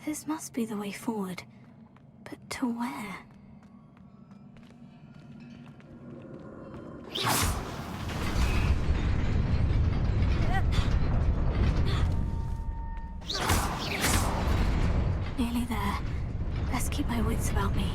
This must be the way forward. But to where? Nearly there. Best keep my wits about me.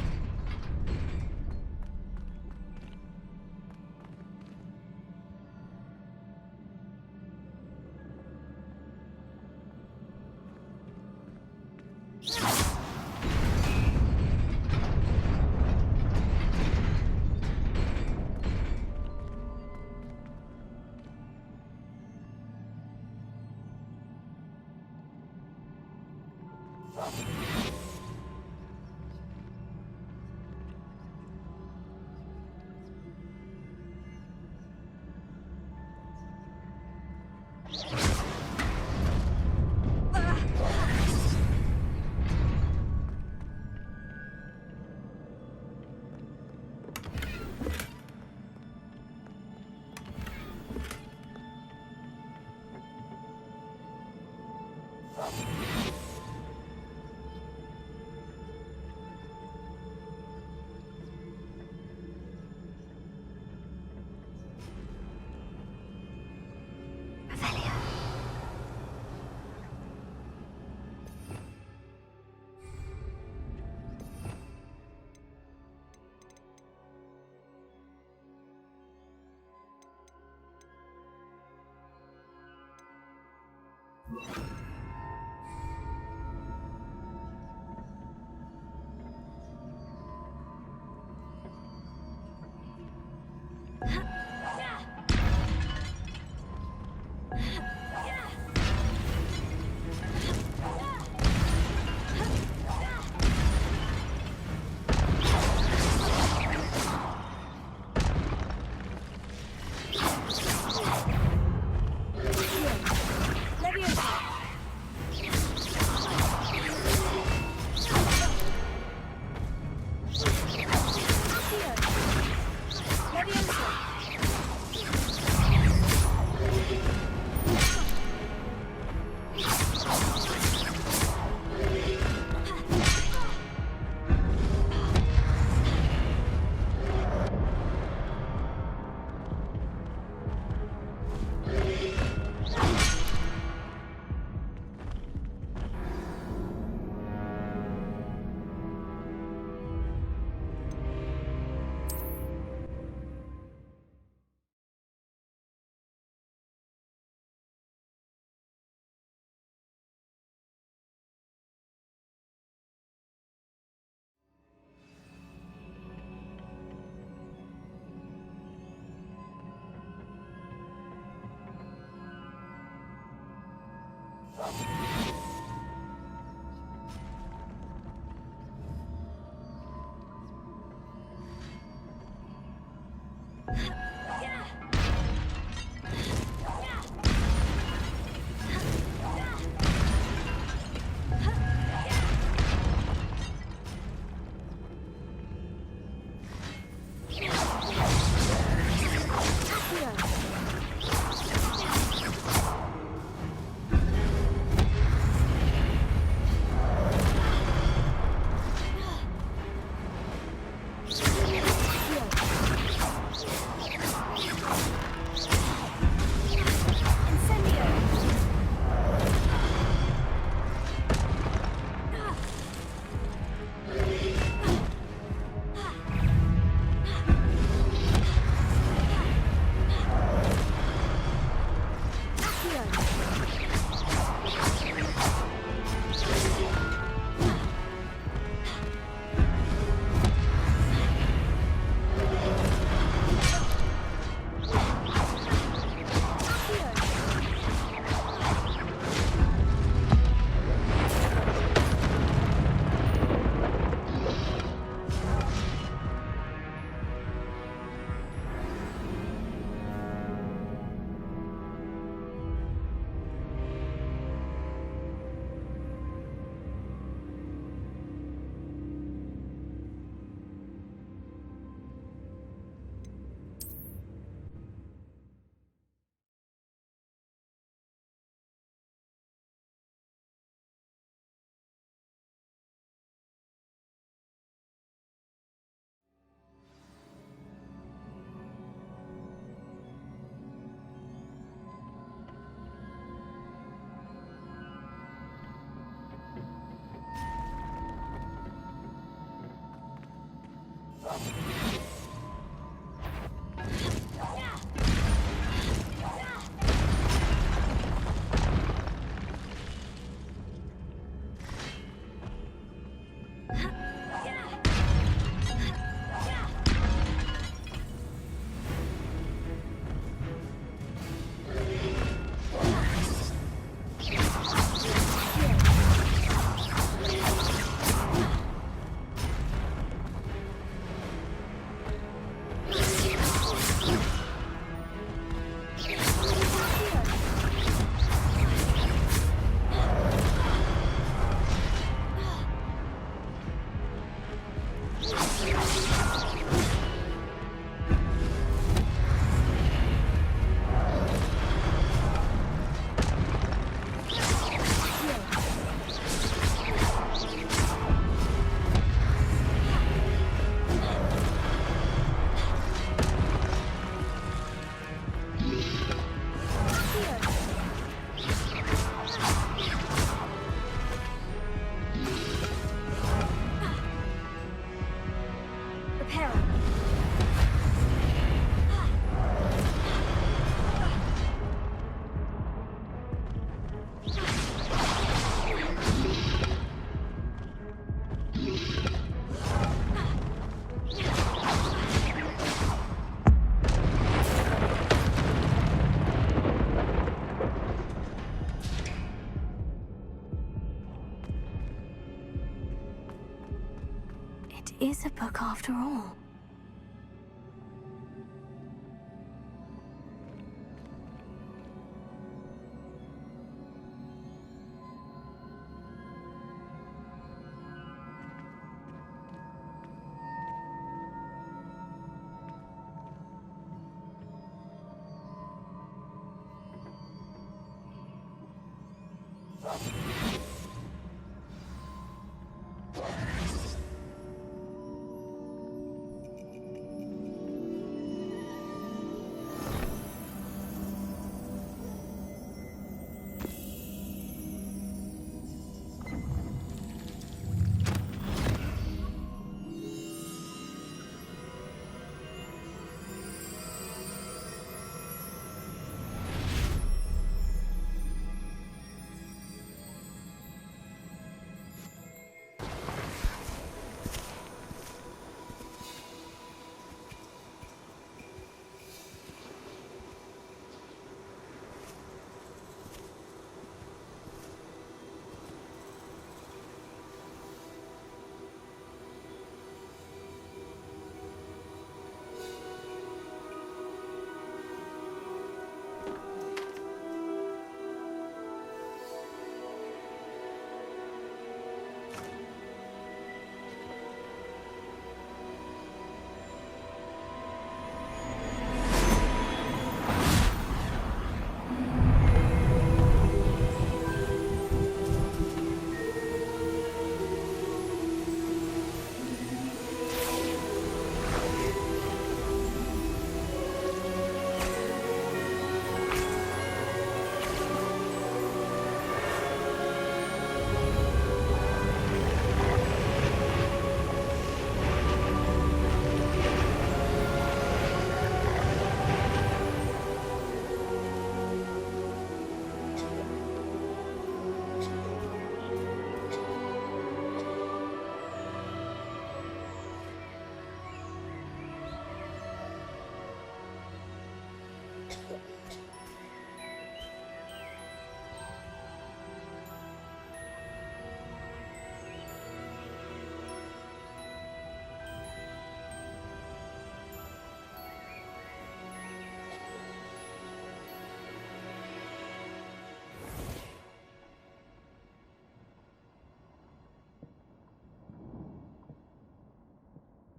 is a book after all.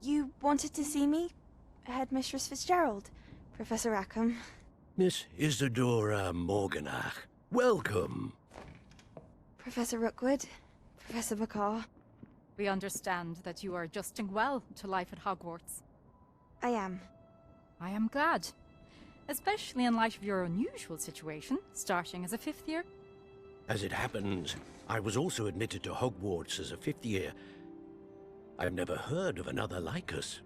You wanted to see me? Headmistress Fitzgerald, Professor Rackham. Miss Isadora Morganach, welcome. Professor Rookwood, Professor McCaw. We understand that you are adjusting well to life at Hogwarts. I am. I am glad. Especially in light of your unusual situation, starting as a 5th year. As it happens, I was also admitted to Hogwarts as a 5th year. I've never heard of another like us.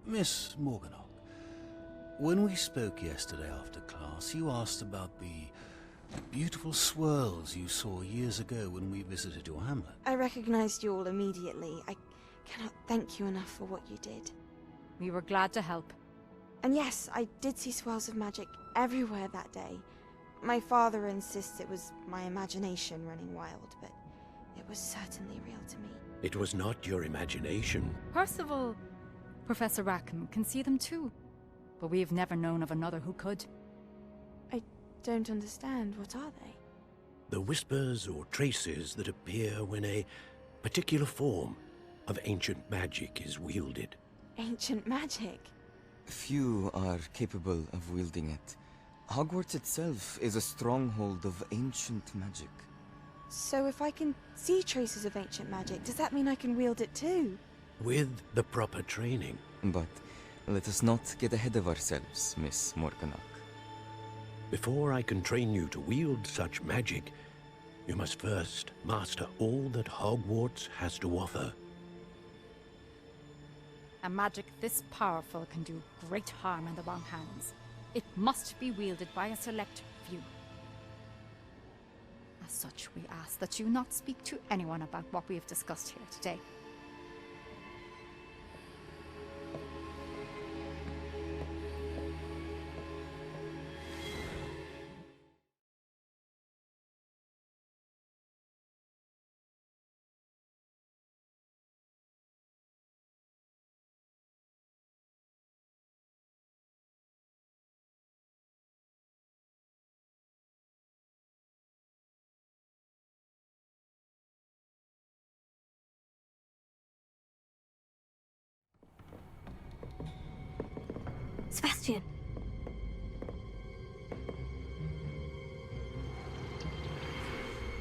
Miss Morganach, when we spoke yesterday after class, you asked about the beautiful swirls you saw years ago when we visited your hamlet. I recognized you all immediately. I cannot thank you enough for what you did. We were glad to help. And yes, I did see swirls of magic everywhere that day. My father insists it was my imagination running wild, but it was certainly real to me. It was not your imagination. Percival, Professor Rackham can see them too. But we have never known of another who could. I don't understand. What are they? The whispers or traces that appear when a particular form of ancient magic is wielded. Ancient magic? Few are capable of wielding it. Hogwarts itself is a stronghold of ancient magic. So if I can see traces of ancient magic, does that mean I can wield it too? With the proper training. But let us not get ahead of ourselves, Miss Morganach. Before I can train you to wield such magic, you must first master all that Hogwarts has to offer. A magic this powerful can do great harm in the wrong hands. It must be wielded by a select few. As such, we ask that you not speak to anyone about what we have discussed here today. Sebastian.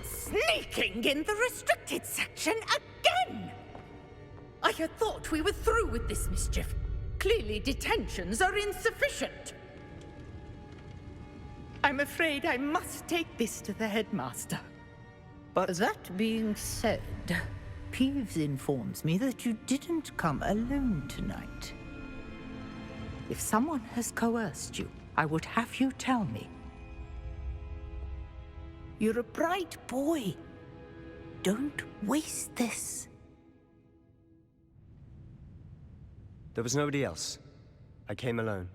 Sneaking in the restricted section again! I had thought we were through with this mischief. Clearly detentions are insufficient. I'm afraid I must take this to the headmaster. But that being said, Peeves informs me that you didn't come alone tonight. If someone has coerced you, I would have you tell me. You're a bright boy. Don't waste this. There was nobody else. I came alone.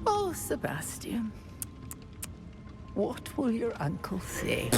Oh, Sebastian. What will your uncle say?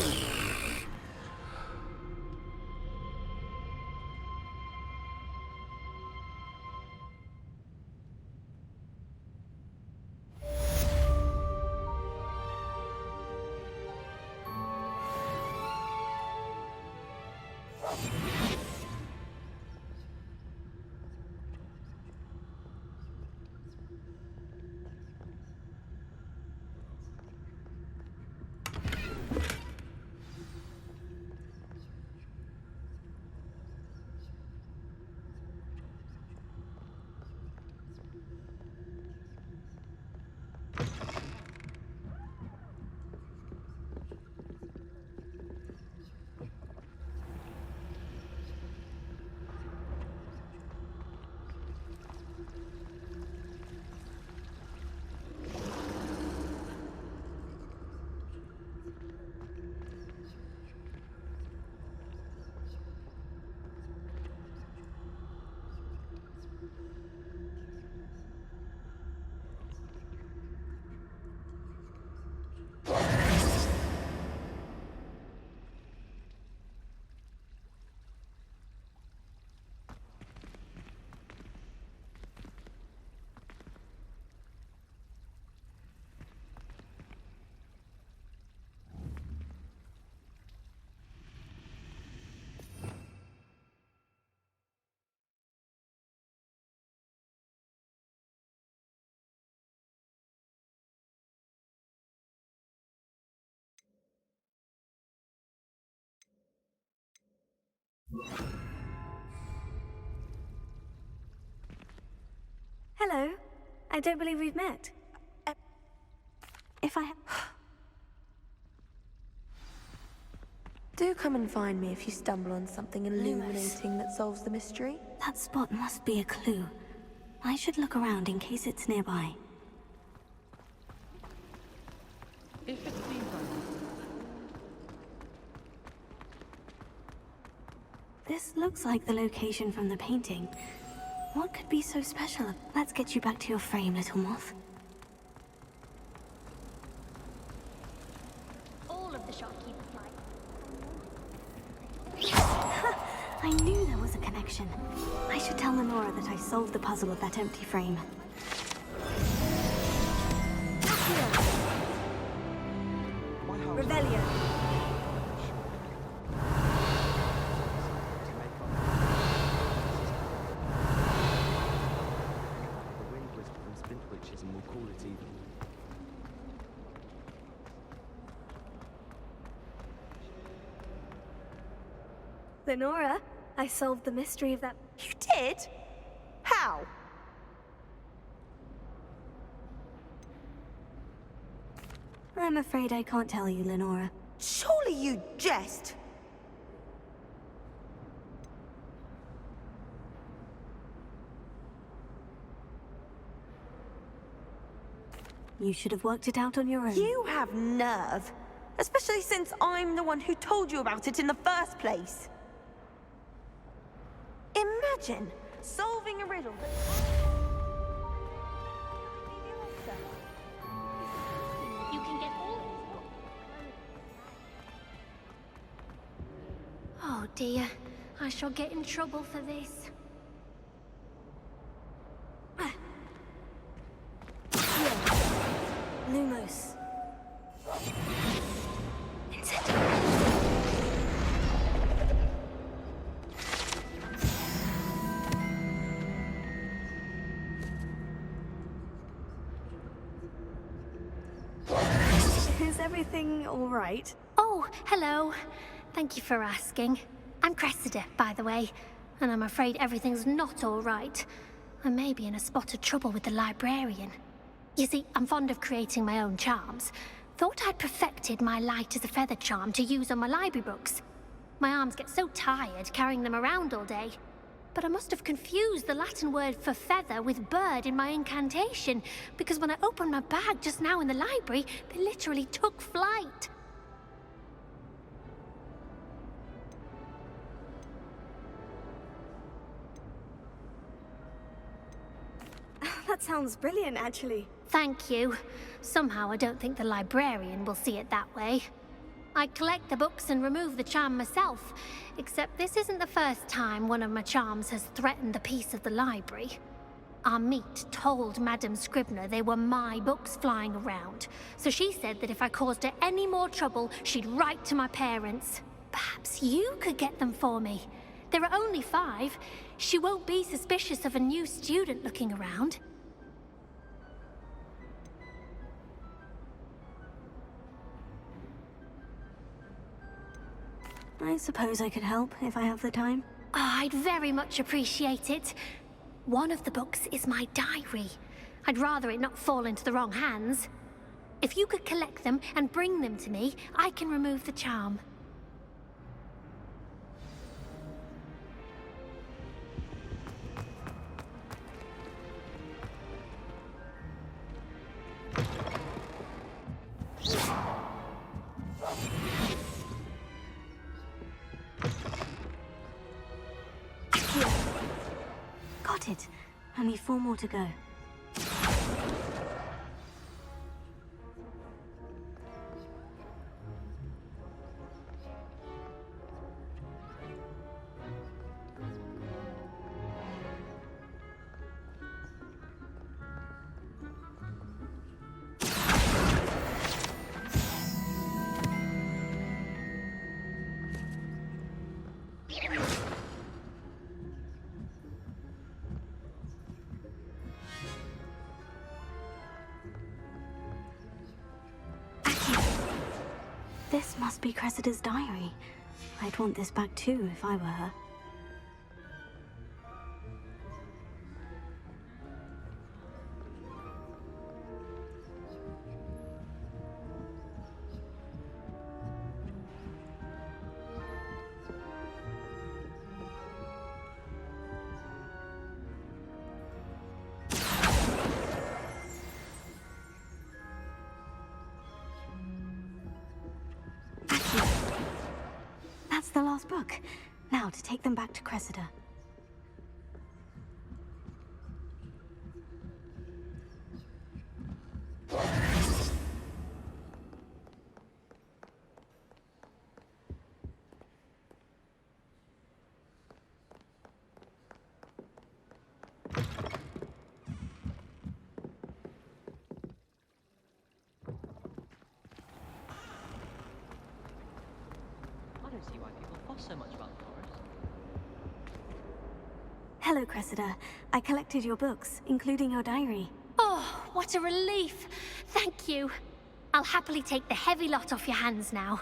Hello. I don't believe we've met. If I Do come and find me if you stumble on something illuminating that solves the mystery. That spot must be a clue. I should look around in case it's nearby. This looks like the location from the painting. What could be so special? Let's get you back to your frame, little moth. All of the shopkeepers like. I knew there was a connection. I should tell Lenora that I solved the puzzle of that empty frame. Revelio. Lenora, I solved the mystery of that. You did? How? I'm afraid I can't tell you, Lenora. Surely you jest. You should have worked it out on your own. You have nerve. Especially since I'm the one who told you about it in the first place. Imagine solving a riddle that... You can get all. Oh dear, I shall get in trouble for this. Lumos. everything all right? Oh, hello. Thank you for asking. I'm Cressida, by the way, and I'm afraid everything's not all right. I may be in a spot of trouble with the librarian. You see, I'm fond of creating my own charms. Thought I'd perfected my light as a feather charm to use on my library books. My arms get so tired carrying them around all day. But I must have confused the Latin word for feather with bird in my incantation, because when I opened my bag just now in the library, they literally took flight. That sounds brilliant, actually. Thank you. Somehow I don't think the librarian will see it that way. I collect the books and remove the charm myself, except this isn't the first time one of my charms has threatened the peace of the library. Our meet told Madame Scribner they were my books flying around, so she said that if I caused her any more trouble, she'd write to my parents. Perhaps you could get them for me. There are only 5. She won't be suspicious of a new student looking around. I suppose I could help if I have the time. Oh, I'd very much appreciate it. One of the books is my diary. I'd rather it not fall into the wrong hands. If you could collect them and bring them to me, I can remove the charm. Got it. Only 4 more to go. This must be Cressida's diary. I'd want this back too if I were her. That's the last book. Now to take them back to Cressida. So much about the forest. Hello, Cressida. I collected your books, including your diary. Oh, what a relief. Thank you. I'll happily take the heavy lot off your hands now.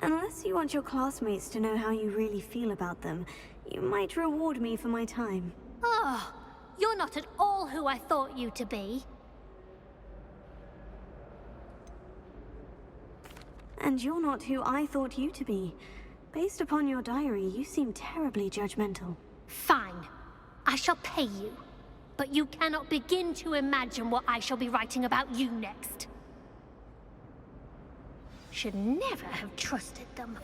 Unless you want your classmates to know how you really feel about them, you might reward me for my time. Oh, you're not at all who I thought you to be. And you're not who I thought you to be. Based upon your diary, you seem terribly judgmental. Fine. I shall pay you. But you cannot begin to imagine what I shall be writing about you next. Should never have trusted them.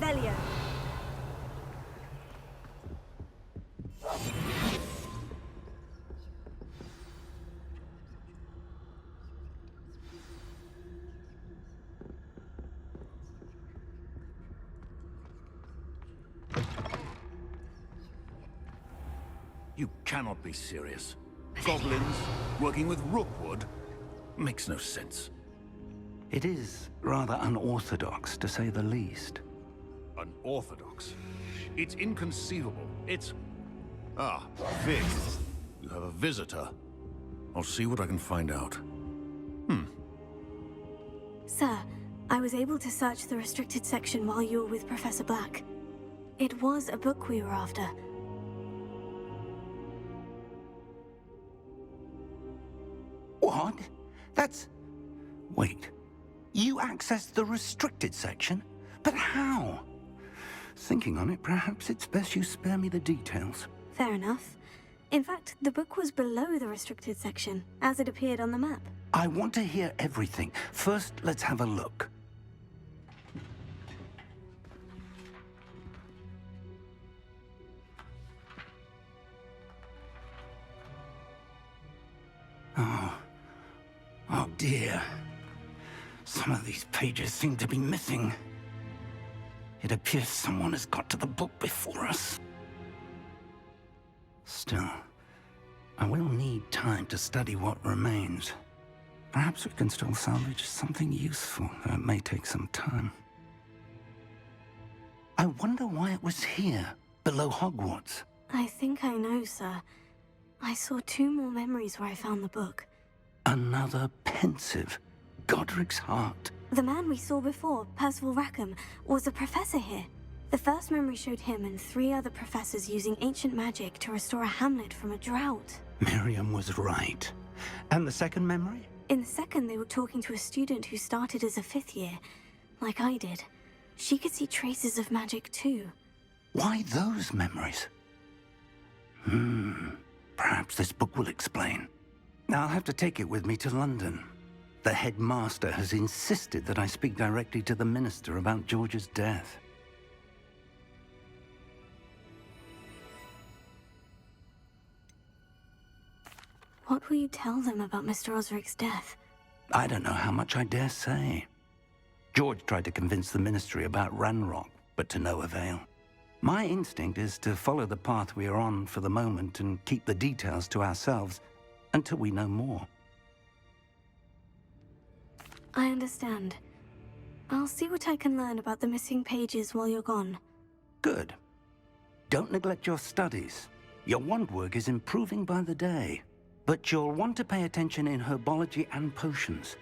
Revelio. You cannot be serious. Goblins working with Rookwood? Makes no sense. It is rather unorthodox, to say the least. Unorthodox? It's inconceivable. It's... Ah, Vic. You have a visitor. I'll see what I can find out. Sir, I was able to search the restricted section while you were with Professor Black. It was a book we were after. What? That's... Wait. You accessed the restricted section? But how? Thinking on it, perhaps it's best you spare me the details. Fair enough. In fact, the book was below the restricted section, as it appeared on the map. I want to hear everything. First, let's have a look. Oh dear. Some of these pages seem to be missing. It appears someone has got to the book before us. Still, I will need time to study what remains. Perhaps we can still salvage something useful, though it may take some time. I wonder why it was here, below Hogwarts. I think I know, sir. I saw 2 more memories where I found the book. Another pensive. Godric's heart. The man we saw before, Percival Rackham, was a professor here. The first memory showed him and 3 other professors using ancient magic to restore a hamlet from a drought. Miriam was right. And the second memory? In the second, they were talking to a student who started as a 5th year, like I did. She could see traces of magic too. Why those memories? Perhaps this book will explain. I'll have to take it with me to London. The headmaster has insisted that I speak directly to the minister about George's death. What will you tell them about Mr. Osric's death? I don't know how much I dare say. George tried to convince the ministry about Ranrock, but to no avail. My instinct is to follow the path we are on for the moment and keep the details to ourselves until we know more. I understand. I'll see what I can learn about the missing pages while you're gone. Good. Don't neglect your studies. Your wand work is improving by the day. But you'll want to pay attention in herbology and potions.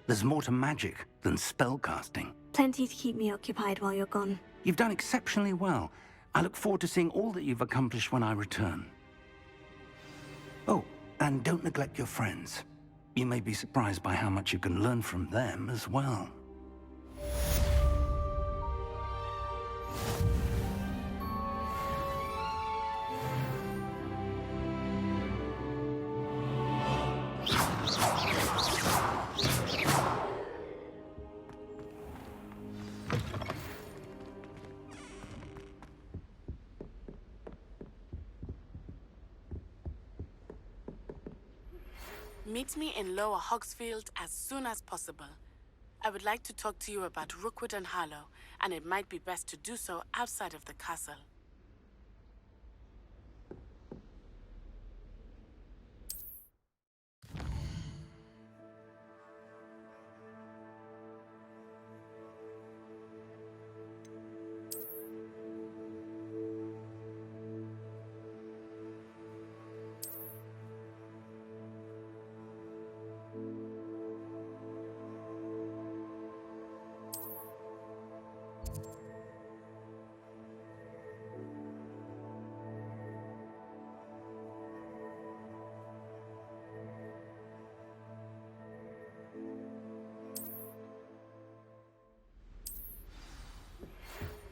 There's more to magic than spellcasting. Plenty to keep me occupied while you're gone. You've done exceptionally well. I look forward to seeing all that you've accomplished when I return. Oh, and don't neglect your friends. You may be surprised by how much you can learn from them as well. Meet me in Lower Hogsfield as soon as possible. I would like to talk to you about Rookwood and Harlow, and it might be best to do so outside of the castle.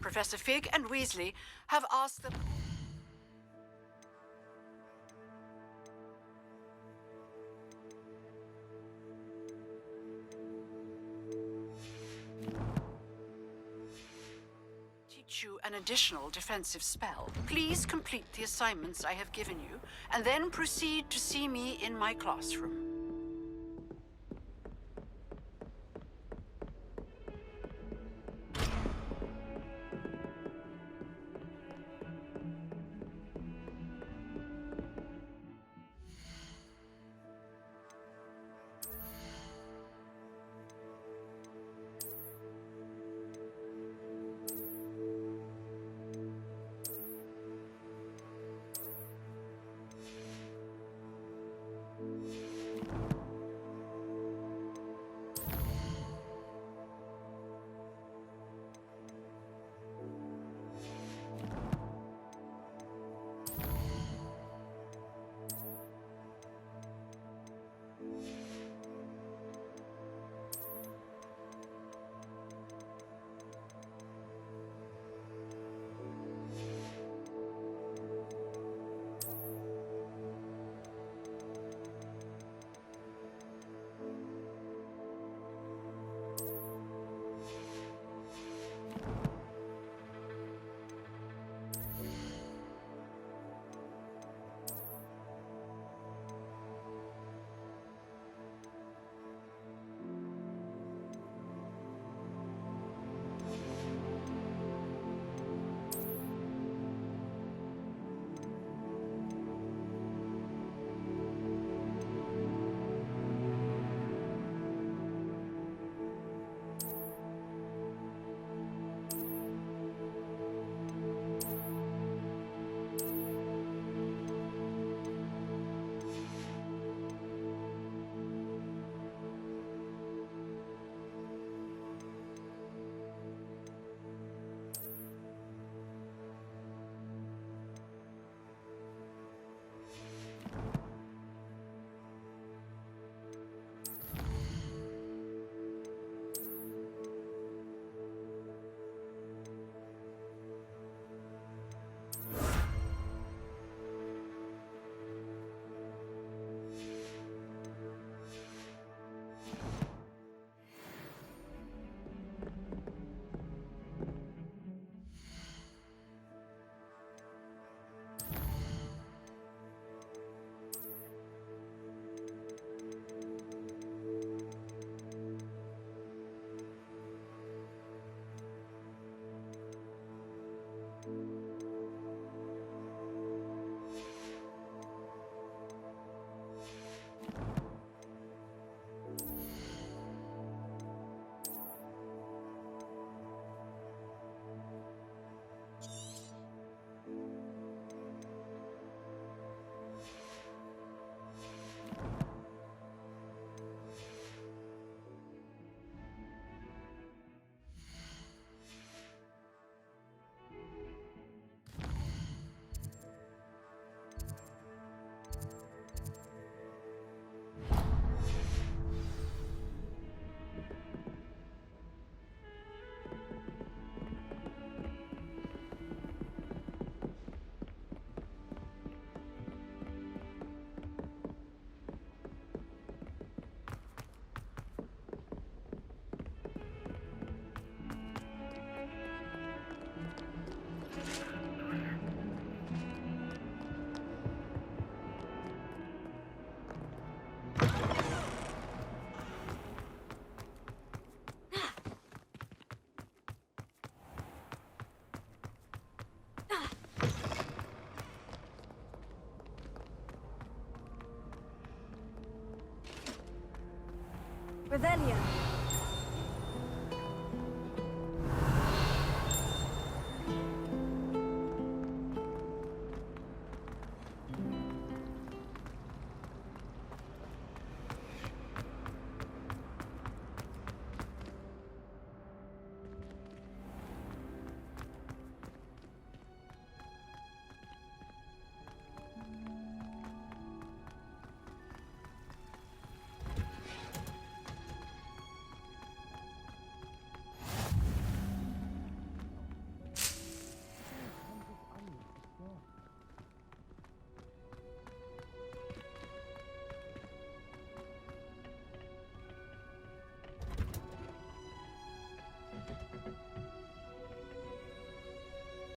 Professor Fig and Weasley have asked them... additional defensive spell. Please complete the assignments I have given you, and then proceed to see me in my classroom. Revelio.